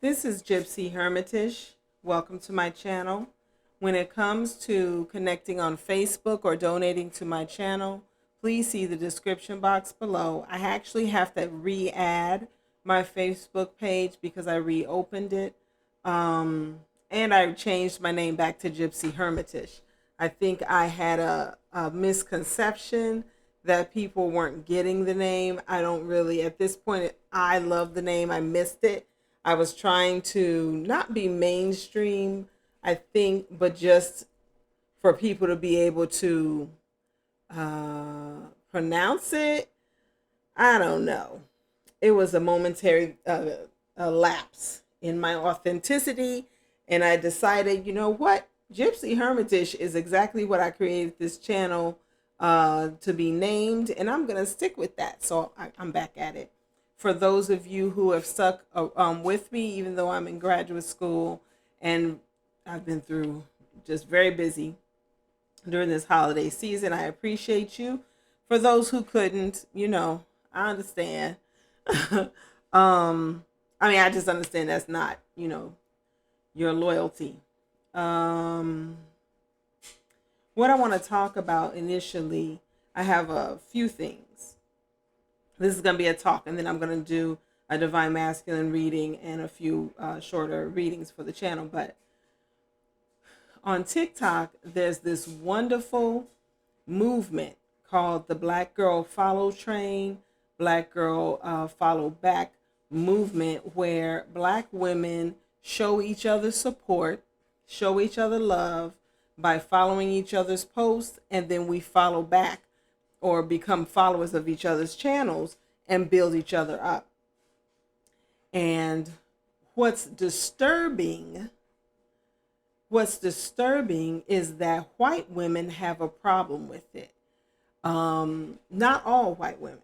This is Gypsy Hermitage. Welcome to my channel. When it comes to connecting on Facebook or donating to my channel, please see the description box below. I actually have to re-add my Facebook page because I reopened it. And I changed my name back to Gypsy Hermitage. I think I had a misconception that people weren't getting the name. I don't really, at this point, I love the name. I missed it. I was trying to not be mainstream, I think, but just for people to be able to pronounce it. I don't know. It was a momentary a lapse in my authenticity, and I decided, you know what? Gypsy Hermitage is exactly what I created this channel to be named, and I'm going to stick with that. So I'm back at it. For those of you who have stuck with me, even though I'm in graduate school and I've been through just very busy during this holiday season, I appreciate you. For those who couldn't, I understand. I just understand that's not, your loyalty. Um, what I want to talk about initially, I have a few things. This is going to be a talk, and then I'm going to do a divine masculine reading and a few shorter readings for the channel. But on TikTok, there's this wonderful movement called the Black Girl Follow Train, Black Girl Follow Back movement, where Black women show each other support, show each other love by following each other's posts, and then we follow back or become followers of each other's channels and build each other up. And what's disturbing is that white women have a problem with it. Not all white women,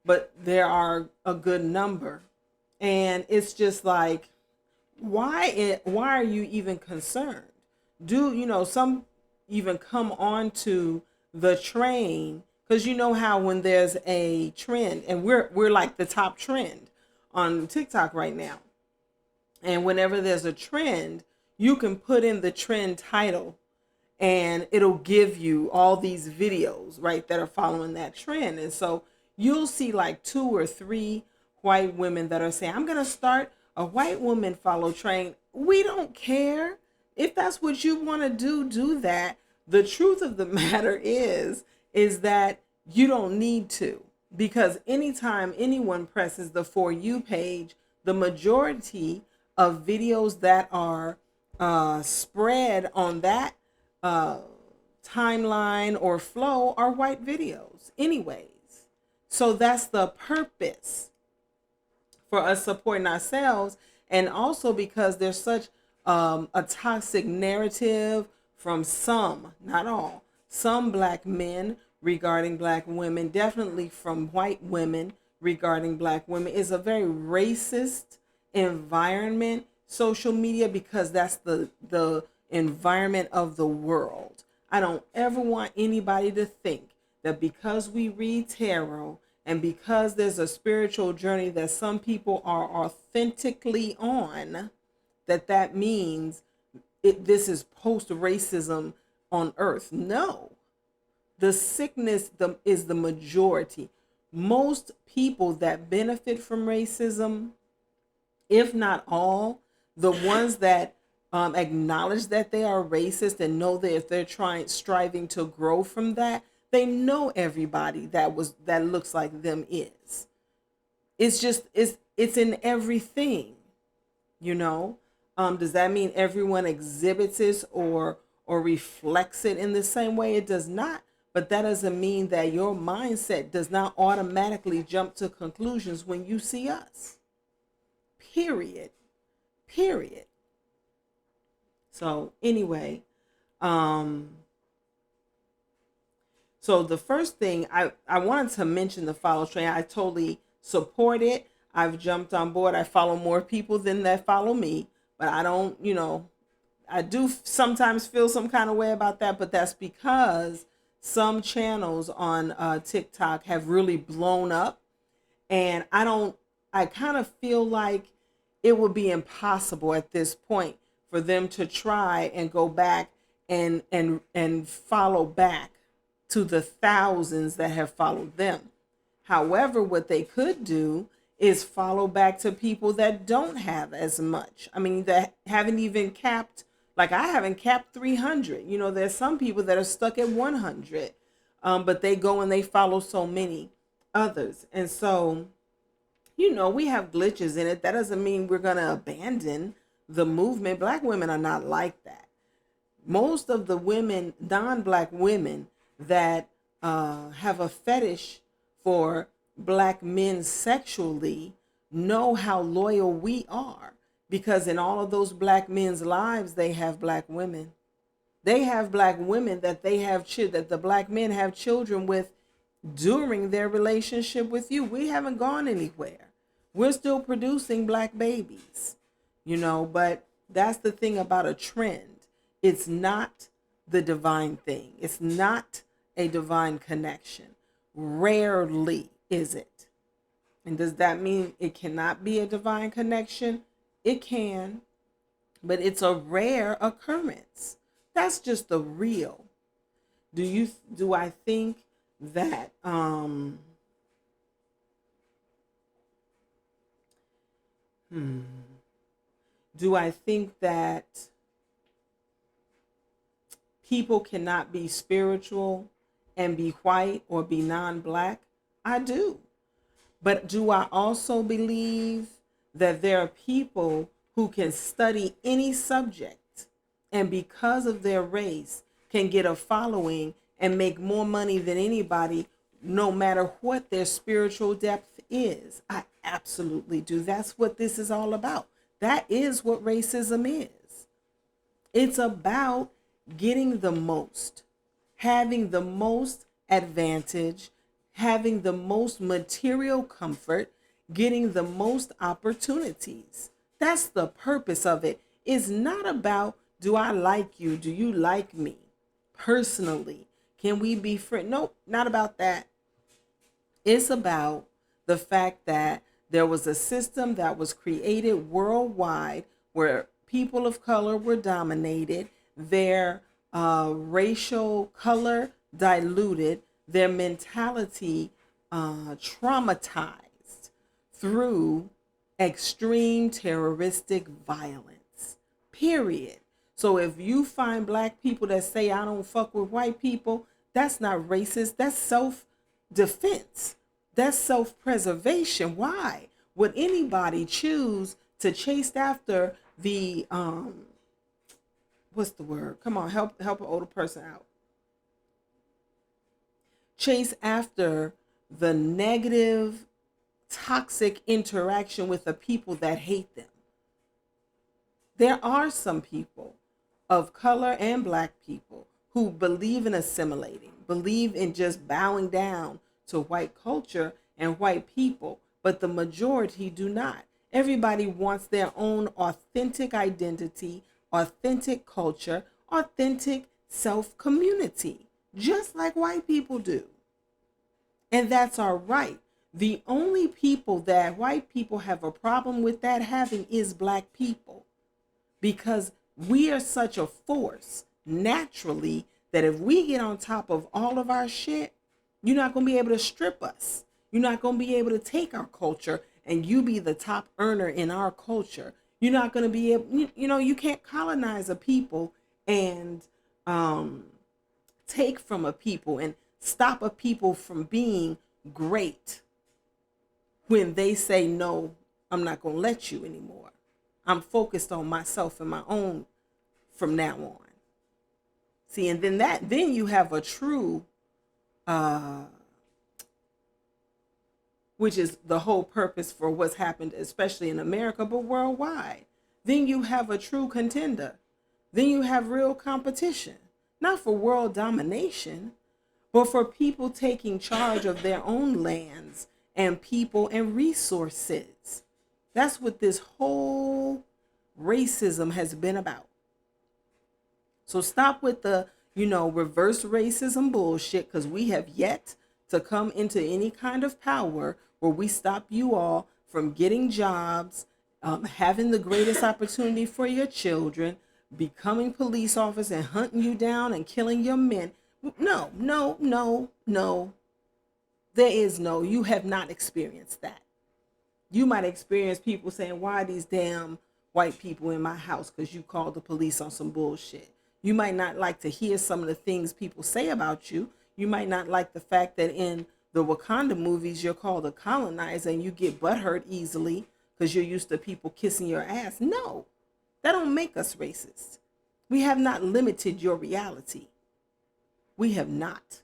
but there are a good number. And it's just like, why are you even concerned? Some even come on to the train, because you know how when there's a trend, and we're like the top trend on TikTok right now. And whenever there's a trend, you can put in the trend title and it'll give you all these videos, right, that are following that trend. And so you'll see like 2 or 3 white women that are saying, I'm going to start a white woman follow train. We don't care. If that's what you want to do that. The truth of the matter is that you don't need to, because anytime anyone presses the For You page, the majority of videos that are spread on that timeline or flow are white videos anyways. So that's the purpose for us supporting ourselves, and also because there's such a toxic narrative from some, not all, some Black men regarding Black women, definitely from white women regarding Black women. Is a very racist environment, social media, because that's the environment of the world. I don't ever want anybody to think that because we read tarot and because there's a spiritual journey that some people are authentically on, that means this is post-racism on earth. No. The sickness is the majority. Most people that benefit from racism, if not all, the ones that acknowledge that they are racist and know that if they're striving to grow from that, they know everybody that looks like them is. It's in everything, Does that mean everyone exhibits it or reflects it in the same way? It does not. But that doesn't mean that your mindset does not automatically jump to conclusions when you see us. Period. So anyway, so the first thing I wanted to mention, the follow train. I totally support it. I've jumped on board. I follow more people than that follow me, but I don't, I do sometimes feel some kind of way about that, but that's because some channels on TikTok have really blown up, and I kind of feel like it would be impossible at this point for them to try and go back and follow back to the thousands that have followed them. However, what they could do is follow back to people that don't have as much. I mean, that haven't even capped, like I haven't capped 300. You know, there's some people that are stuck at 100, but they go and they follow so many others. And so, you know, we have glitches in it. That doesn't mean we're going to abandon the movement. Black women are not like that. Most of the women, non-black women that have a fetish for black men sexually know how loyal we are, because in all of those black men's lives, they have black women. They have black women that they have that the black men have children with during their relationship with you. We haven't gone anywhere. We're still producing black babies, you know, but that's the thing about a trend. It's not the divine thing. It's not a divine connection. Rarely is it. And does that mean it cannot be a divine connection? It can, but it's a rare occurrence. That's just the real. Do I think that do I think that people cannot be spiritual and be white or be non-black? I do. But do I also believe that there are people who can study any subject and because of their race can get a following and make more money than anybody, no matter what their spiritual depth is? I absolutely do. That's what this is all about. That is what racism is. It's about getting the most, having the most advantage, having the most material comfort, getting the most opportunities. That's the purpose of it. It's not about, do I like you? Do you like me personally? Can we be friends? Nope, not about that. It's about the fact that there was a system that was created worldwide where people of color were dominated, their racial color diluted, their mentality traumatized through extreme terroristic violence, period. So if you find black people that say, I don't fuck with white people, that's not racist. That's self-defense. That's self-preservation. Why would anybody choose to chase after the, what's the word? Come on, help an older person out. Chase after the negative, toxic interaction with the people that hate them. There are some people of color and black people who believe in assimilating, believe in just bowing down to white culture and white people, but the majority do not. Everybody wants their own authentic identity, authentic culture, authentic self-community, just like white people do. And that's our right. The only people that white people have a problem with that having is black people, because we are such a force naturally that if we get on top of all of our shit, you're not going to be able to strip us. You're not going to be able to take our culture and you be the top earner in our culture. You're not going to be able, you can't colonize a people and take from a people and stop a people from being great when they say, no, I'm not going to let you anymore. I'm focused on myself and my own from now on. See, and then you have a true, which is the whole purpose for what's happened, especially in America, but worldwide. Then you have a true contender. Then you have real competition, not for world domination, but for people taking charge of their own lands and people and resources. That's what this whole racism has been about. So stop with the, reverse racism bullshit, because we have yet to come into any kind of power where we stop you all from getting jobs having the greatest opportunity for your children, becoming police officers and hunting you down and killing your men. No, no, no, no. There is no, you have not experienced that. You might experience people saying, why are these damn white people in my house? Because you called the police on some bullshit. You might not like to hear some of the things people say about you. You might not like the fact that in the Wakanda movies, you're called a colonizer and you get butthurt easily because you're used to people kissing your ass. No, that don't make us racist. We have not limited your reality. We have not.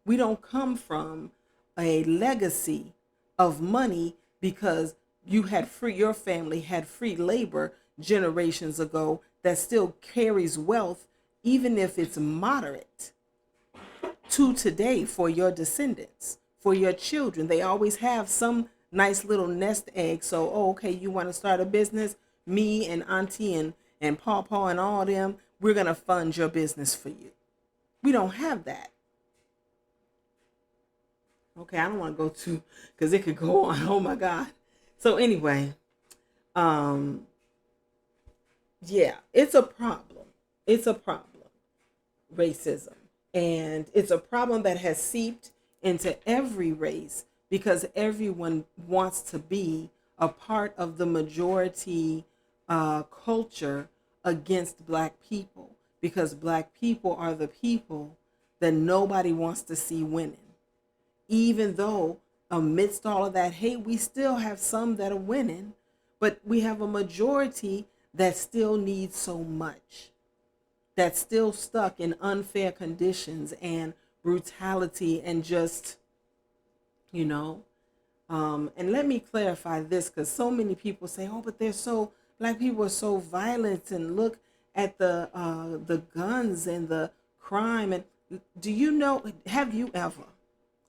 We don't come from a legacy of money because your family had free labor generations ago that still carries wealth, even if it's moderate, to today for your descendants, for your children. They always have some nice little nest egg. So, okay, you want to start a business? Me and Auntie and Pawpaw and all them, we're going to fund your business for you. We don't have that. Okay, I don't want to go too, because it could go on. Oh my God. So anyway, yeah, it's a problem. It's a problem, racism. And it's a problem that has seeped into every race because everyone wants to be a part of the majority culture against black people, because black people are the people that nobody wants to see winning. Even though amidst all of that hate, we still have some that are winning, but we have a majority that still needs so much, that's still stuck in unfair conditions and brutality and just, and let me clarify this, because so many people say, oh, but black people are so violent, and look at the guns and the crime. And have you ever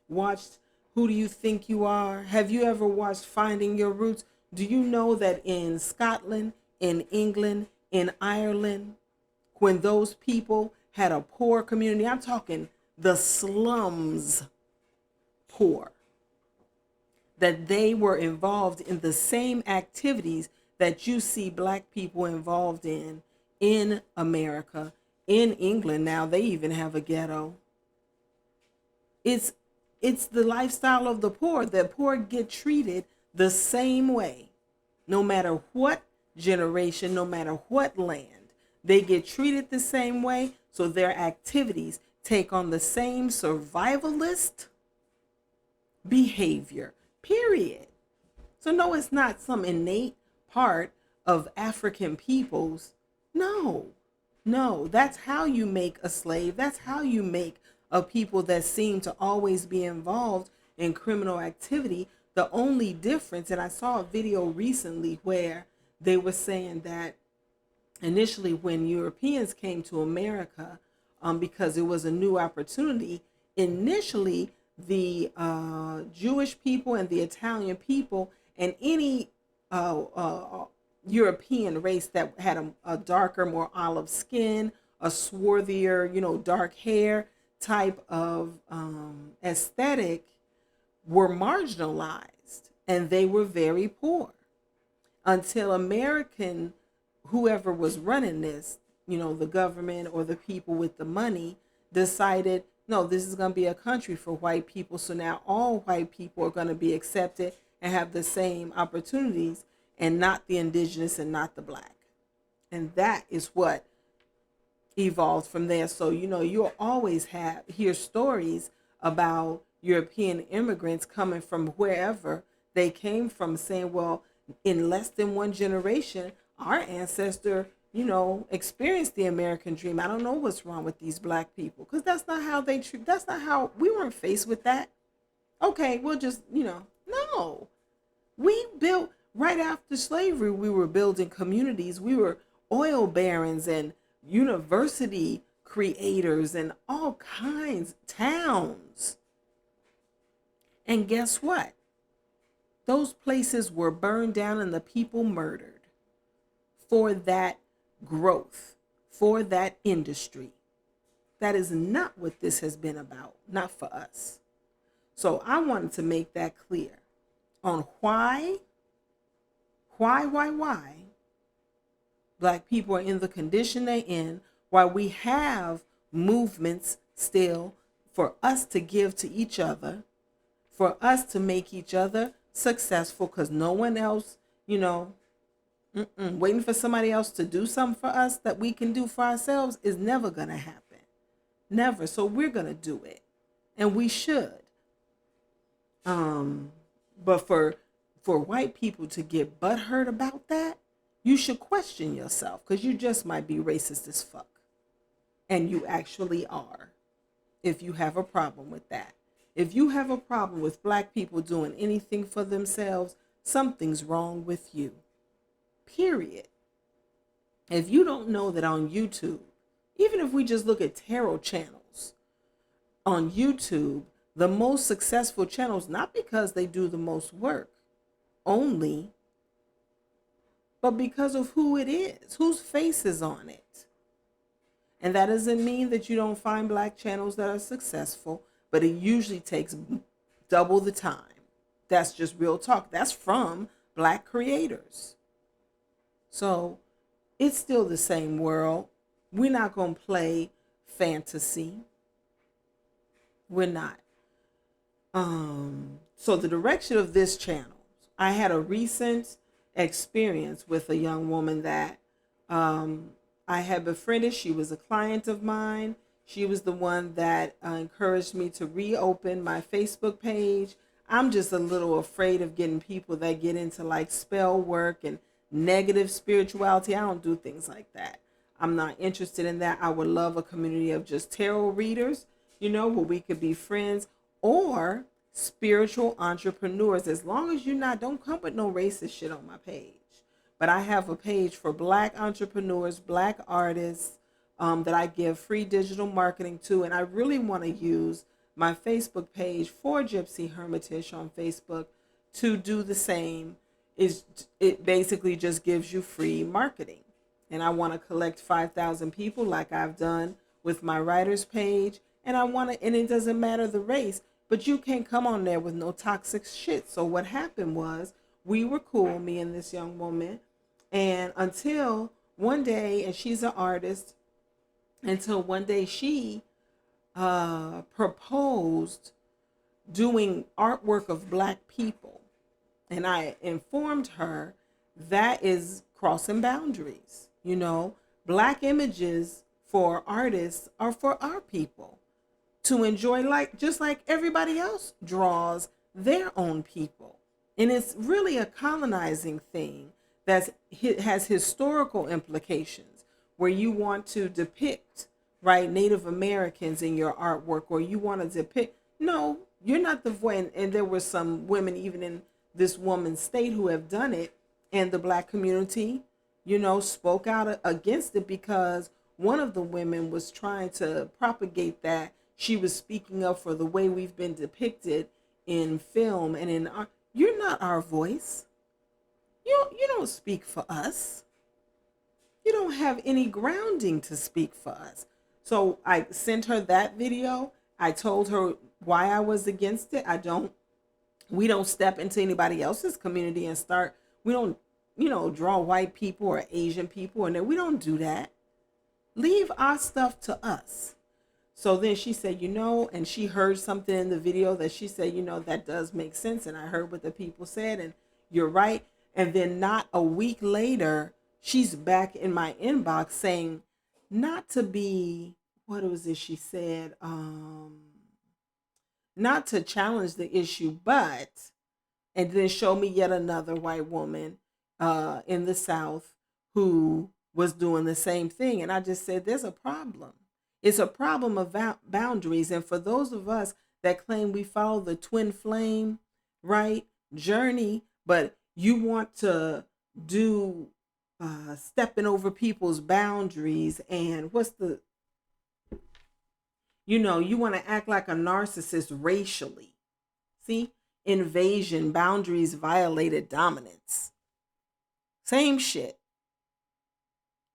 watched Who Do You Think You Are? Have you ever watched Finding Your Roots? Do you know that in Scotland, in England, in Ireland, when those people had a poor community, I'm talking the slums poor, that they were involved in the same activities that you see black people involved in America, in England. Now they even have a ghetto. It's the lifestyle of the poor. The poor get treated the same way, no matter what generation, no matter what land. They get treated the same way, so their activities take on the same survivalist behavior, period. So no, it's not some innate part of African peoples. No, that's how you make a slave. That's how you make a people that seem to always be involved in criminal activity. The only difference, and I saw a video recently where they were saying that initially when Europeans came to America, because it was a new opportunity, initially the Jewish people and the Italian people and any European race that had a darker, more olive skin, a swarthier, dark hair type of aesthetic, were marginalized, and they were very poor until whoever was running this, the government or the people with the money, decided, no, this is going to be a country for white people. So now all white people are going to be accepted and have the same opportunities, and not the indigenous and not the black. And that is what evolved from there. So, you'll always hear stories about European immigrants coming from wherever they came from, saying, well, in less than one generation, our ancestor, experienced the American dream. I don't know what's wrong with these black people, because that's not how that's not how we weren't faced with that. Okay, we'll just, no. We built, right after slavery, we were building communities. We were oil barons and university creators and all kinds, towns. And guess what? Those places were burned down and the people murdered for that growth, for that industry. That is not what this has been about, not for us. So I wanted to make that clear on why why Black people are in the condition they're in, why we have movements still for us to give to each other, for us to make each other successful, because no one else, waiting for somebody else to do something for us that we can do for ourselves is never going to happen. Never. So we're going to do it. And we should. But for white people to get butthurt about that, you should question yourself, because you just might be racist as fuck. And you actually are, if you have a problem with that. If you have a problem with Black people doing anything for themselves, something's wrong with you. Period. If you don't know that on YouTube, even if we just look at tarot channels on YouTube, the most successful channels, not because they do the most work only, but because of who it is, whose face is on it. And that doesn't mean that you don't find Black channels that are successful, but it usually takes double the time. That's just real talk. That's from Black creators. So it's still the same world. We're not going to play fantasy. We're not. So the direction of this channel, I had a recent experience with a young woman that I had befriended. She was a client of mine. She was the one that encouraged me to reopen my Facebook page. I'm just a little afraid of getting people that get into like spell work and negative spirituality. I don't do things like that. I'm not interested in that. I would love a community of just tarot readers, where we could be friends, or spiritual entrepreneurs. As long as don't come with no racist shit on my page. But I have a page for Black entrepreneurs, Black artists, that I give free digital marketing to. And I really want to use my Facebook page for Gypsy Hermitage on Facebook to do the same. It basically just gives you free marketing. And I want to collect 5,000 people like I've done with my writer's page. And and it doesn't matter the race, but you can't come on there with no toxic shit. So what happened was, we were cool, me and this young woman. And until one day, and she's an artist, until one day she proposed doing artwork of Black people. And I informed her that is crossing boundaries. Black images for artists are for our people to enjoy, just like everybody else draws their own people. And it's really a colonizing thing that has historical implications, where you want to depict, Native Americans in your artwork, or you want to depict, no, you're not the voice. And there were some women, even in this woman's state, who have done it, and the Black community, spoke out against it, because one of the women was trying to propagate that she was speaking up for the way we've been depicted in film and in art. You're not our voice. You don't speak for us. You don't have any grounding to speak for us. So I sent her that video. I told her why I was against it. We don't step into anybody else's community and we don't, draw white people or Asian people, and we don't do that. Leave our stuff to us. So then she said, and she heard something in the video that she said, that does make sense. And I heard what the people said, and you're right. And then not a week later, she's back in my inbox saying, not to be, what was it she said? Not to challenge the issue, but, and then show me yet another white woman in the South who was doing the same thing. And I just said, there's a problem. It's a problem of boundaries. And for those of us that claim we follow the twin flame, journey, but you want to do stepping over people's boundaries, and you want to act like a narcissist racially. See? Invasion, boundaries violated, dominance. Same shit.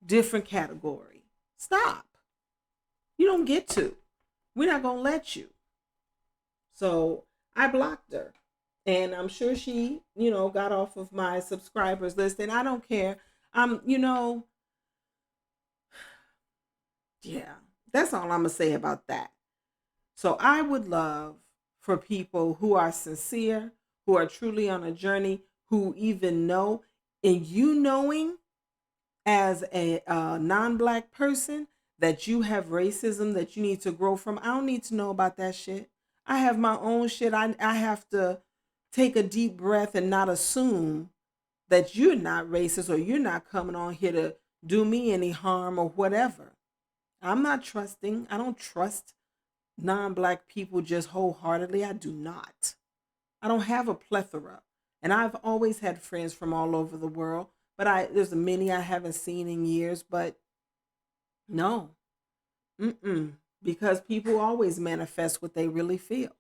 Different category. Stop. You don't get to. We're not going to let you. So I blocked her. And I'm sure she, got off of my subscribers list, and I don't care. Yeah, that's all I'm gonna say about that. So I would love for people who are sincere, who are truly on a journey, who even know, and knowing as a non-black person that you have racism that you need to grow from. I don't need to know about that shit. I have my own shit. I have to take a deep breath and not assume that you're not racist or you're not coming on here to do me any harm or whatever. I'm not trusting. I don't trust non-black people just wholeheartedly. I do not. I don't have a plethora. And I've always had friends from all over the world, but there's many I haven't seen in years, but no. Mm-mm. Because people always manifest what they really feel.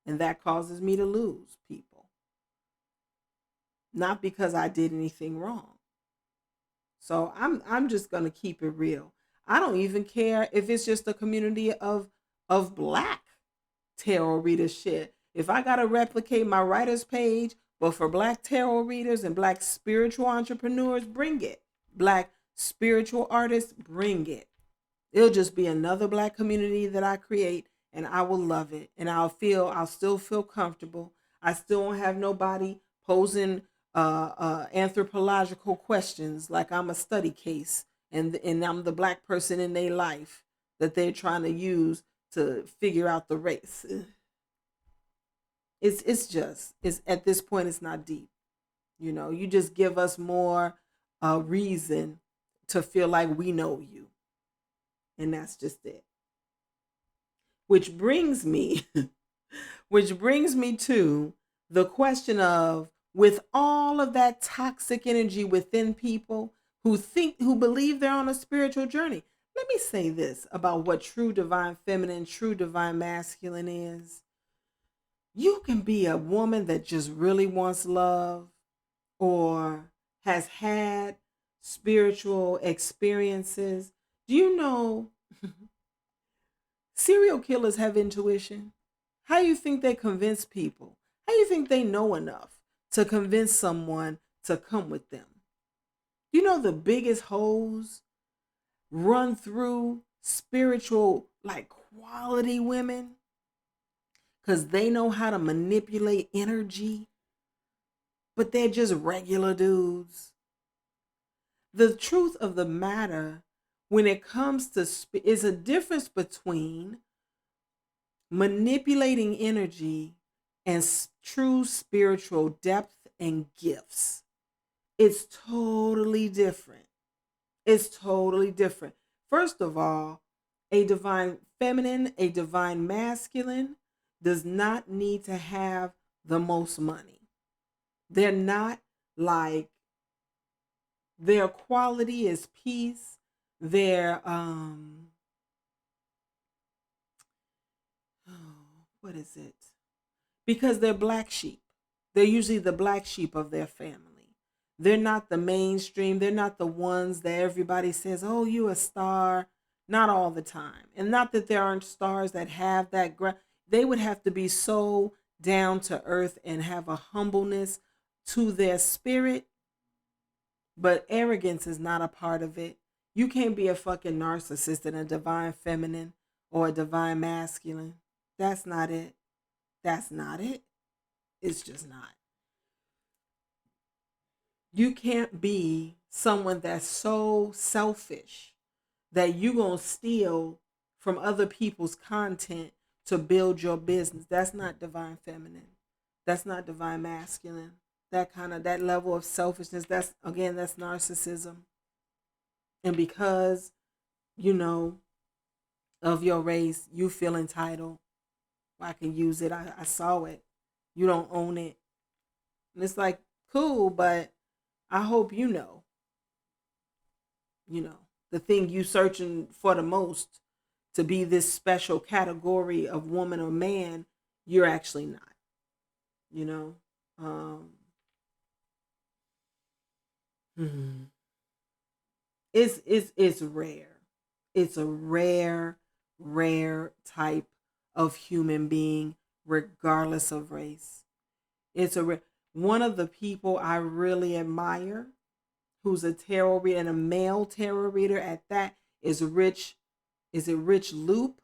And that causes me to lose people. Not because I did anything wrong. So I'm just gonna keep it real. I don't even care if it's just a community of black tarot reader shit. If I gotta replicate my writer's page, but for black tarot readers and black spiritual entrepreneurs, bring it. Black spiritual artists, bring it. It'll just be another black community that I create, and I will love it. And I'll still feel comfortable. I still won't have nobody posing anthropological questions like I'm a study case and I'm the black person in their life that they're trying to use to figure out the race. It's at this point it's not deep. You just give us more reason to feel like we know you. And that's just it. Which brings me which brings me to the question of, with all of that toxic energy within people who believe they're on a spiritual journey. Let me say this about what true divine feminine, true divine masculine is. You can be a woman that just really wants love or has had spiritual experiences. Do you know serial killers have intuition? How do you think they convince people? How do you think they know enough to convince someone to come with them? You know, the biggest hoes run through spiritual, like quality women because they know how to manipulate energy, but they're just regular dudes. The truth of the matter when it comes to is a difference between manipulating energy and true spiritual depth and gifts. It's totally different. It's totally different. First of all, a divine feminine, a divine masculine does not need to have the most money. They're not like, their quality is peace. Their what is it? Because they're black sheep. They're usually the black sheep of their family. They're not the mainstream. They're not the ones that everybody says, "Oh, you a star." Not all the time. And not that there aren't stars that have that they would have to be so down to earth and have a humbleness to their spirit, but arrogance is not a part of it. You can't be a fucking narcissist and a divine feminine or a divine masculine. That's not it. That's not it. It's just not. You can't be someone that's so selfish that you going to steal from other people's content to build your business. That's not divine feminine. That's not divine masculine. That level of selfishness, that's narcissism. And because, you know, of your race, you feel entitled. I can use it. I saw it. You don't own it. And it's like, cool, but I hope you know, the thing you searching for the most to be this special category of woman or man, you're actually not, you know. Um, it's rare. It's a rare type of human being, regardless of race. It's one of the people I really admire, who's a tarot reader and a male tarot reader at that, is Rich. Is it Rich Loop?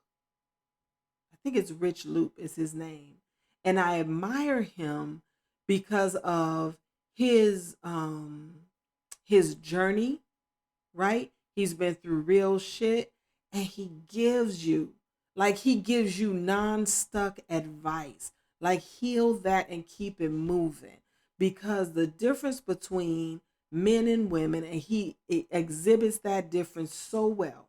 I think it's Rich Loop is his name. And I admire him because of his his journey, right? He's been through real shit, and he gives you non-stuck advice. Like, heal that and keep it moving, because the difference between men and women, and he exhibits that difference so well,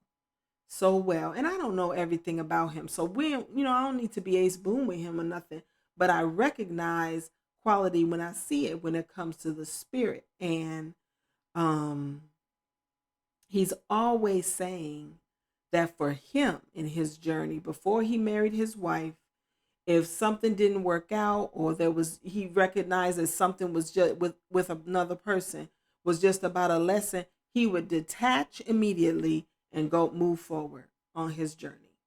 so well. And I don't know everything about him, so I don't need to be ace boon with him or nothing, but I recognize quality when I see it, when it comes to the spirit. And um he's always saying that for him in his journey before he married his wife, if something didn't work out, or he recognized that something was just with another person was just about a lesson, he would detach immediately and go move forward on his journey.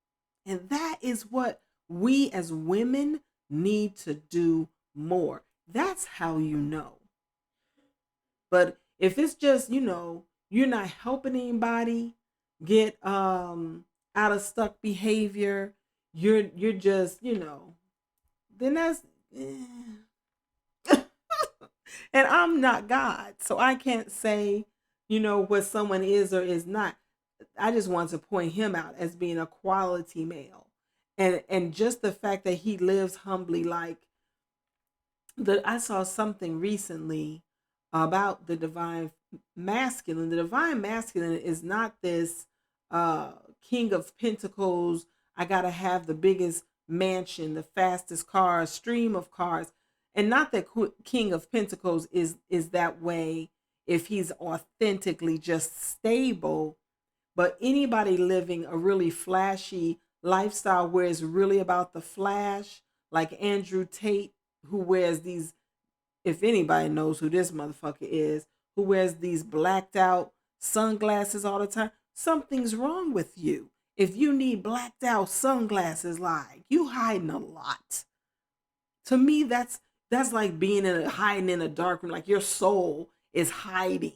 And that is what we as women need to do more. That's how you know. But if it's just, you're not helping anybody get out of stuck behavior, you're just, then that's and I'm not God, so I can't say, what someone is or is not. I just want to point him out as being a quality male. And just the fact that he lives humbly, like I saw something recently about the divine masculine. The divine masculine is not this king of pentacles. I gotta have the biggest mansion, the fastest car, stream of cars. And not that king of pentacles is that way if he's authentically just stable, but anybody living a really flashy lifestyle where it's really about the flash, like Andrew Tate, who wears these, if anybody knows who this motherfucker is, who wears these blacked out sunglasses all the time, something's wrong with you. If you need blacked out sunglasses, like, you hiding a lot. To me, that's like hiding in a dark room, like your soul is hiding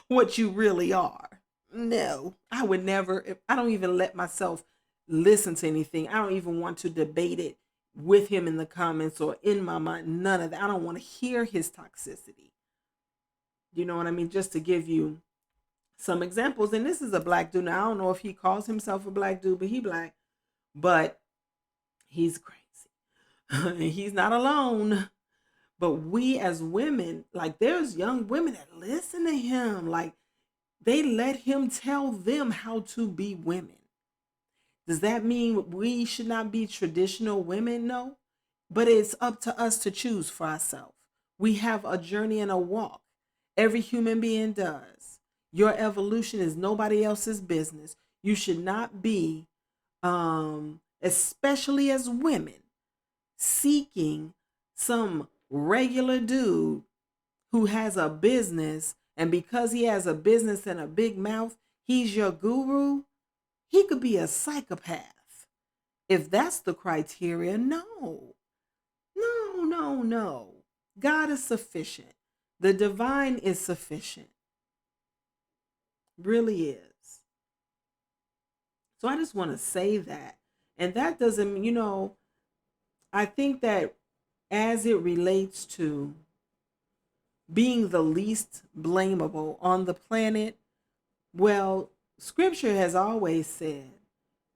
what you really are. No, I would never. I don't even let myself listen to anything. I don't even want to debate it with him in the comments or in my mind. None of that. I don't want to hear his toxicity. You know what I mean? Just to give you some examples. And this is a black dude. Now, I don't know if he calls himself a black dude, but he black. But he's crazy. And he's not alone. But we as women, like, there's young women that listen to him. Like, they let him tell them how to be women. Does that mean we should not be traditional women? No. But it's up to us to choose for ourselves. We have a journey and a walk. Every human being does. Your evolution is nobody else's business. You should not be, especially as women, seeking some regular dude who has a business, and because he has a business and a big mouth, he's your guru. He could be a psychopath. If that's the criteria, no. No. God is sufficient. The divine is sufficient. Really is. So I just want to say that. And that doesn't, I think that as it relates to being the least blamable on the planet, well, scripture has always said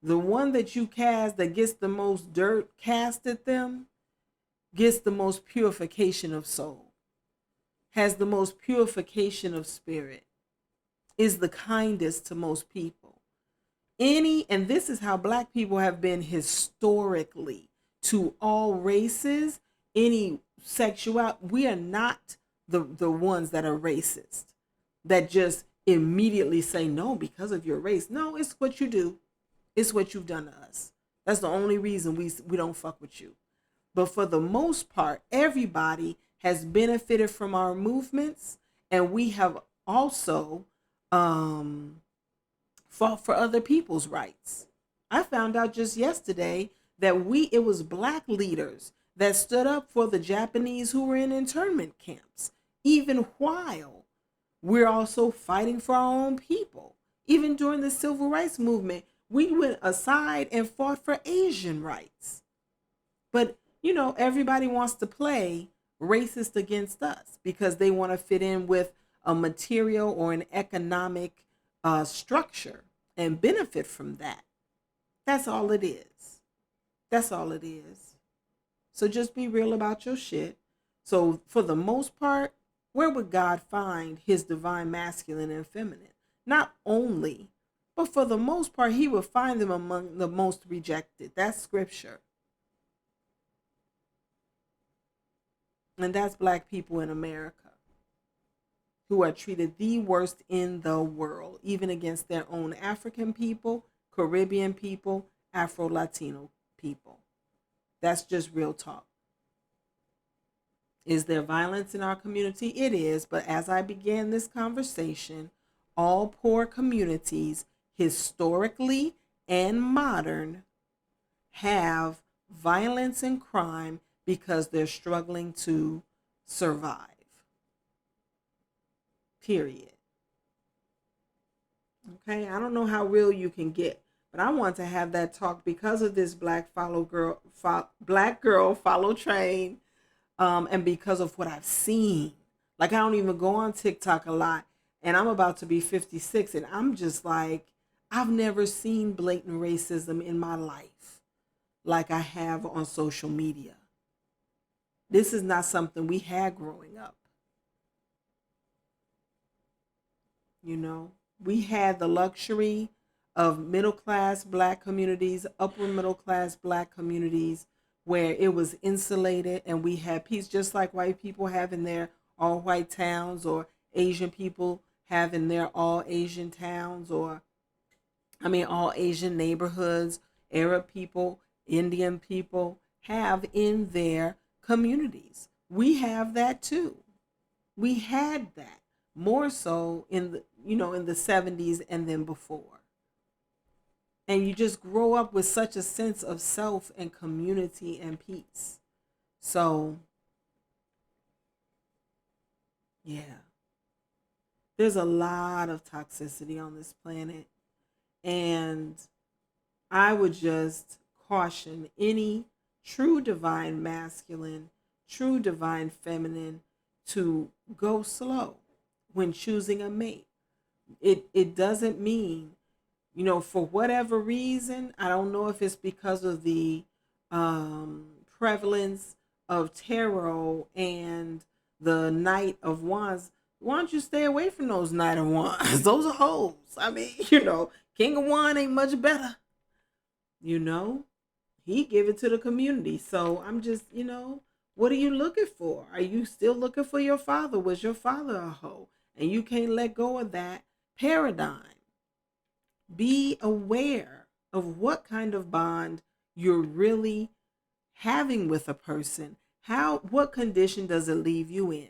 the one that you cast that gets the most dirt cast at them gets the most purification of soul, has the most purification of spirit, is the kindest to most people. And this is how black people have been historically to all races, any sexuality. We are not the ones that are racist, that just immediately say no because of your race. No, it's what you do. It's what you've done to us. That's the only reason we don't fuck with you. But for the most part, everybody has benefited from our movements, and we have also fought for other people's rights. I found out just yesterday that it was black leaders that stood up for the Japanese who were in internment camps, even while we're also fighting for our own people. Even during the civil rights movement, we went aside and fought for Asian rights. But, everybody wants to play racist against us because they want to fit in with a material or an economic structure and benefit from that. That's all it is. That's all it is. So just be real about your shit. So for the most part, where would God find his divine masculine and feminine? Not only, but for the most part, he would find them among the most rejected. That's scripture. And that's black people in America who are treated the worst in the world, even against their own African people, Caribbean people, Afro-Latino people. That's just real talk. Is there violence in our community? It is, but as I began this conversation, all poor communities, historically and modern, have violence and crime because they're struggling to survive. Period. Okay, I don't know how real you can get, but I want to have that talk because of this black girl follow train, and because of what I've seen. Like, I don't even go on TikTok a lot, and I'm about to be 56, and I'm just like, I've never seen blatant racism in my life like I have on social media. This is not something we had growing up. We had the luxury of middle class black communities, upper middle class black communities, where it was insulated and we had peace, just like white people have in their all white towns, or Asian people have in their all Asian towns, or all Asian neighborhoods, Arab people, Indian people have in their communities. We have that too. We had that more so in the 70s and then before. And you just grow up with such a sense of self and community and peace. So, yeah, there's a lot of toxicity on this planet. And I would just caution any true divine masculine, true divine feminine to go slow when choosing a mate. It doesn't mean, for whatever reason, I don't know if it's because of the prevalence of tarot and the Knight of Wands. Why don't you stay away from those Knight of Wands? Those are hoes. King of Wands ain't much better. He give it to the community. So I'm just, what are you looking for? Are you still looking for your father? Was your father a hoe? And you can't let go of that paradigm. Be aware of what kind of bond you're really having with a person. What condition does it leave you in?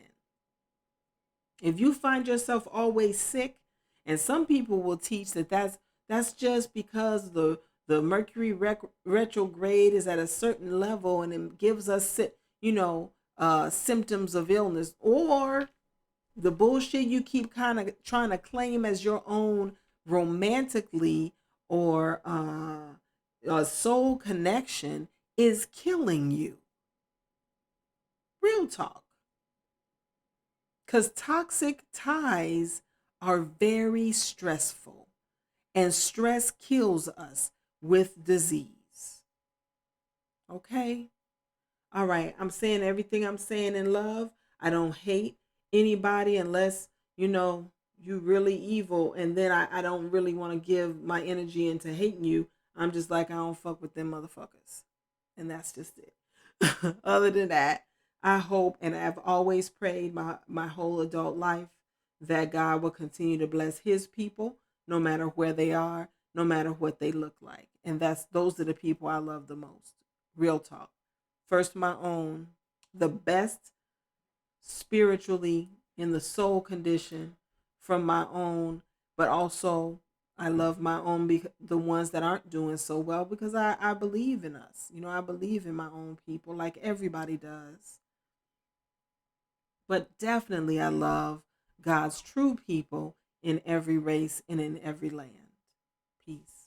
If you find yourself always sick, and some people will teach that's just because the Mercury retrograde is at a certain level and it gives us symptoms of illness, or the bullshit you keep kind of trying to claim as your own romantically, or a soul connection is killing you. Real talk. Because toxic ties are very stressful, and stress kills us with disease. Okay? All right. I'm saying everything I'm saying in love. I don't hate anybody unless, you really evil, and then I don't really want to give my energy into hating you. I'm just like, I don't fuck with them motherfuckers. And that's just it. Other than that, I hope, and I've always prayed my whole adult life, that God will continue to bless his people, no matter where they are, no matter what they look like. And those are the people I love the most. Real talk. First, my own, the best spiritually in the soul condition from my own, but also I love my own, the ones that aren't doing so well, because I believe in us. You know, I believe in my own people like everybody does. But definitely, I love God's true people in every race and in every land. Peace.